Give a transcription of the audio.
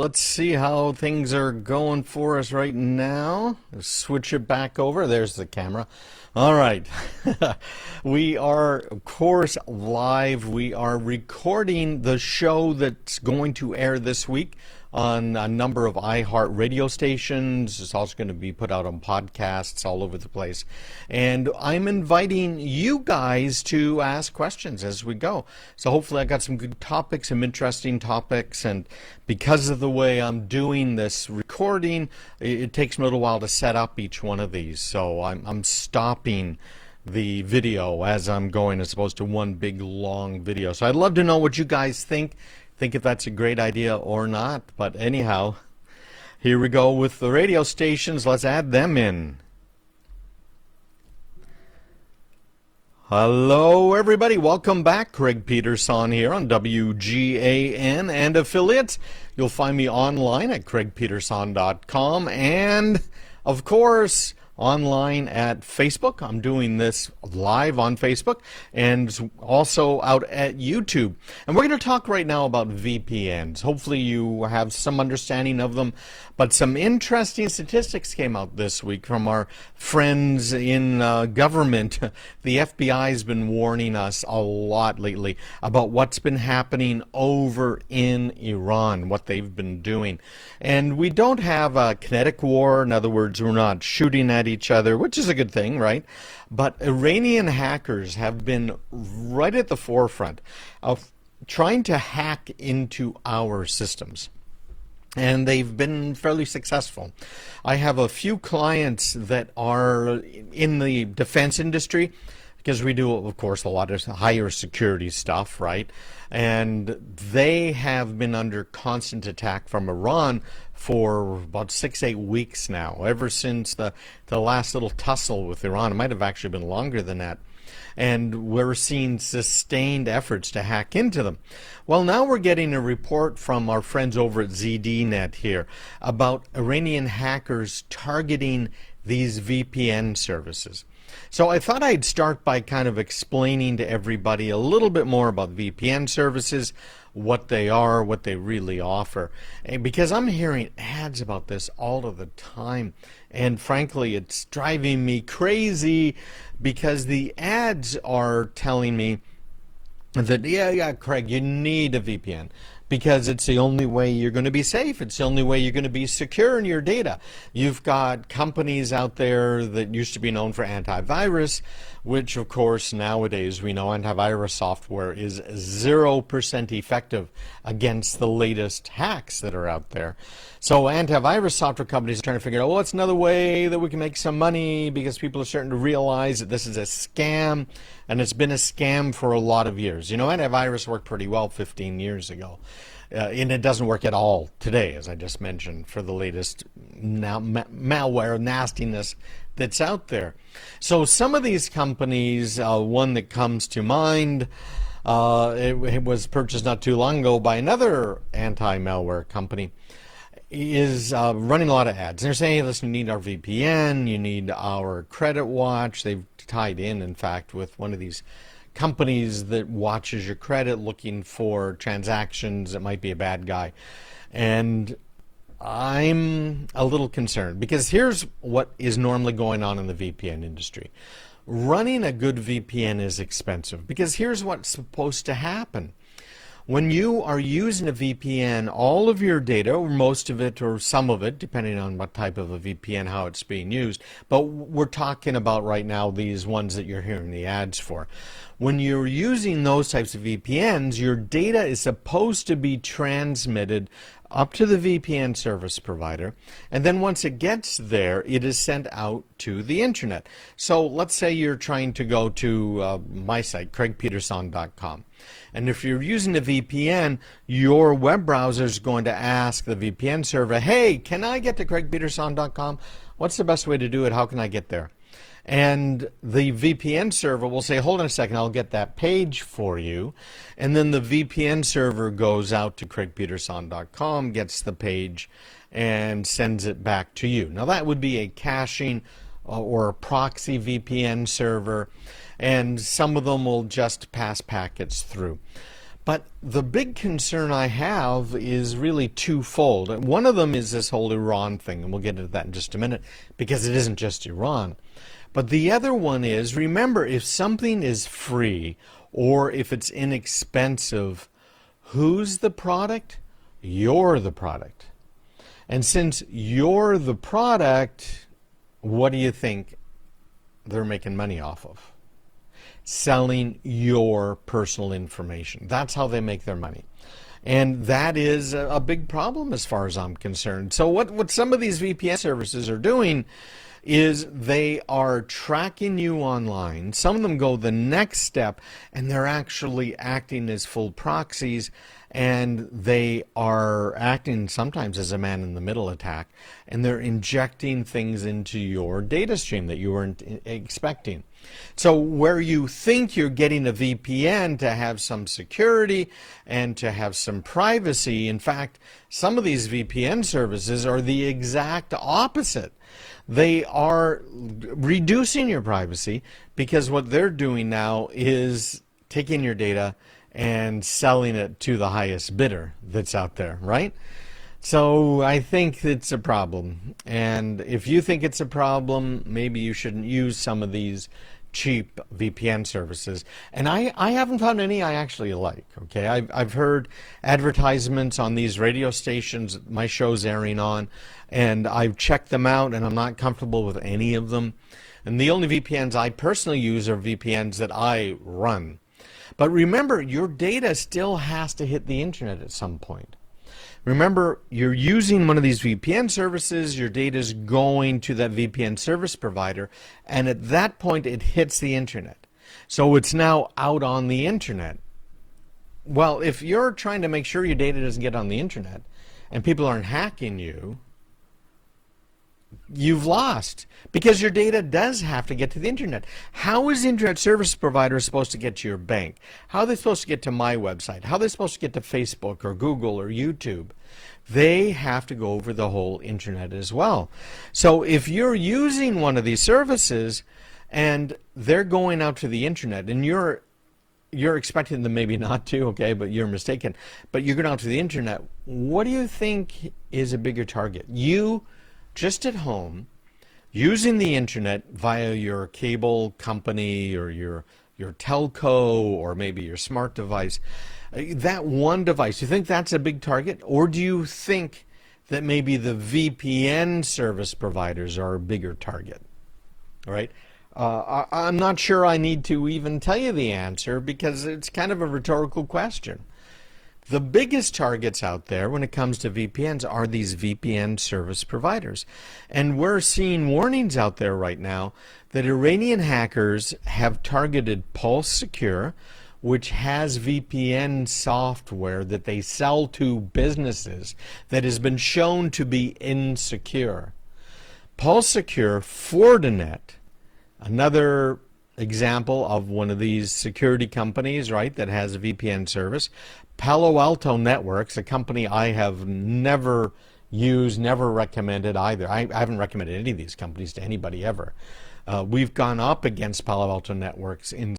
let's see how things are going for us right now. Switch it back over. There's the camera. All right. We are, of course, live. We are recording the show that's going to air this week on a number of iHeart radio stations. It's also going to be put out on podcasts all over the place. And I'm inviting you guys to ask questions as we go. So hopefully I got some good topics, some interesting topics. And because of the way I'm doing this recording, it takes me a little while to set up each one of these. So I'm stopping the video as I'm going as opposed to one big long video. So I'd love to know what you guys think if that's a great idea or not. But anyhow, here we go with the radio stations. Let's add them in. Hello everybody, welcome back. Craig Peterson here on WGAN and affiliates. You'll find me online at craigpeterson.com and of course online at Facebook. I'm doing this live on Facebook and also out at YouTube. And we're going to talk right now about VPNs. Hopefully you have some understanding of them, but some interesting statistics came out this week from our friends in government. The FBI has been warning us a lot lately about what's been happening over in Iran, what they've been doing. And we don't have a kinetic war. In other words, we're not shooting at each other, which is a good thing, right? But Iranian hackers have been right at the forefront of trying to hack into our systems. And they've been fairly successful. I have a few clients that are in the defense industry, because we do, of course, a lot of higher security stuff, right? And they have been under constant attack from Iran for about 6-8 weeks now, ever since the last little tussle with Iran. It might have actually been longer than that. And we're seeing sustained efforts to hack into them. Well, now we're getting a report from our friends over at ZDNet here about Iranian hackers targeting these VPN services. So I thought I'd start by kind of explaining to everybody a little bit more about VPN services, what they are, what they really offer. And because I'm hearing ads about this all of the time. And frankly, it's driving me crazy because the ads are telling me that, yeah, Craig, you need a VPN because it's the only way you're going to be safe. It's the only way you're going to be secure in your data. You've got companies out there that used to be known for antivirus, which of course nowadays we know antivirus software is 0% effective against the latest hacks that are out there. So antivirus software companies are trying to figure out, well, it's another way that we can make some money because people are starting to realize that this is a scam, and it's been a scam for a lot of years. You know, antivirus worked pretty well 15 years ago. And it doesn't work at all today, as I just mentioned, for the latest malware nastiness that's out there. So some of these companies, one that comes to mind, it was purchased not too long ago by another anti-malware company, is running a lot of ads. They're saying, hey, listen, you need our VPN, you need our credit watch. They've tied in fact, with one of these companies that watches your credit looking for transactions that might be a bad guy. And I'm a little concerned because here's what is normally going on in the VPN industry. Running a good VPN is expensive because here's what's supposed to happen. When you are using a VPN, all of your data, or most of it or some of it, depending on what type of a VPN, how it's being used, but we're talking about right now these ones that you're hearing the ads for. When you're using those types of VPNs, your data is supposed to be transmitted up to the VPN service provider, and then once it gets there, it is sent out to the internet. So let's say you're trying to go to my site, craigpeterson.com. And if you're using a VPN, your web browser is going to ask the VPN server, hey, can I get to craigpeterson.com? What's the best way to do it? How can I get there? And the VPN server will say, hold on a second, I'll get that page for you. And then the VPN server goes out to craigpeterson.com, gets the page, and sends it back to you. Now that would be a caching or a proxy VPN server, and some of them will just pass packets through. But the big concern I have is really twofold. One of them is this whole Iran thing, and we'll get into that in just a minute, because it isn't just Iran. But the other one is, remember, if something is free or if it's inexpensive, who's the product? You're the product. And since you're the product, what do you think they're making money off of? Selling your personal information. That's how they make their money. And that is a big problem as far as I'm concerned. So what some of these VPN services are doing is they are tracking you online. Some of them go the next step, and they're actually acting as full proxies, and they are acting sometimes as a man-in-the-middle attack, and they're injecting things into your data stream that you weren't expecting. So where you think you're getting a VPN to have some security and to have some privacy, in fact, some of these VPN services are the exact opposite. They are reducing your privacy, because what they're doing now is taking your data and selling it to the highest bidder that's out there, right? So I think it's a problem. And if you think it's a problem, maybe you shouldn't use some of these cheap VPN services. And I haven't found any I actually like. Okay, I've heard advertisements on these radio stations my show's airing on, and I've checked them out, and I'm not comfortable with any of them. And the only VPNs I personally use are VPNs that I run. But remember, your data still has to hit the internet at some point. Remember, you're using one of these VPN services, your data is going to that VPN service provider, and at that point it hits the internet. So it's now out on the internet. Well, if you're trying to make sure your data doesn't get on the internet and people aren't hacking you, you've lost, because your data does have to get to the internet. How is the internet service provider supposed to get to your bank? How are they supposed to get to my website? How are they supposed to get to Facebook or Google or YouTube? They have to go over the whole internet as well. So if you're using one of these services and they're going out to the internet, and you're expecting them maybe not to, okay, but you're mistaken, but you're going out to the internet, what do you think is a bigger target? You just at home, using the internet via your cable company or your telco or maybe your smart device, that one device, you think that's a big target? Or do you think that maybe the VPN service providers are a bigger target? All right. I'm not sure I need to even tell you the answer, because it's kind of a rhetorical question. The biggest targets out there when it comes to VPNs are these VPN service providers. And we're seeing warnings out there right now that Iranian hackers have targeted Pulse Secure, which has VPN software that they sell to businesses that has been shown to be insecure. Pulse Secure, Fortinet, another example of one of these security companies, right, that has a VPN service. Palo Alto Networks, a company I have never used, never recommended either. I haven't recommended any of these companies to anybody ever. We've gone up against Palo Alto Networks in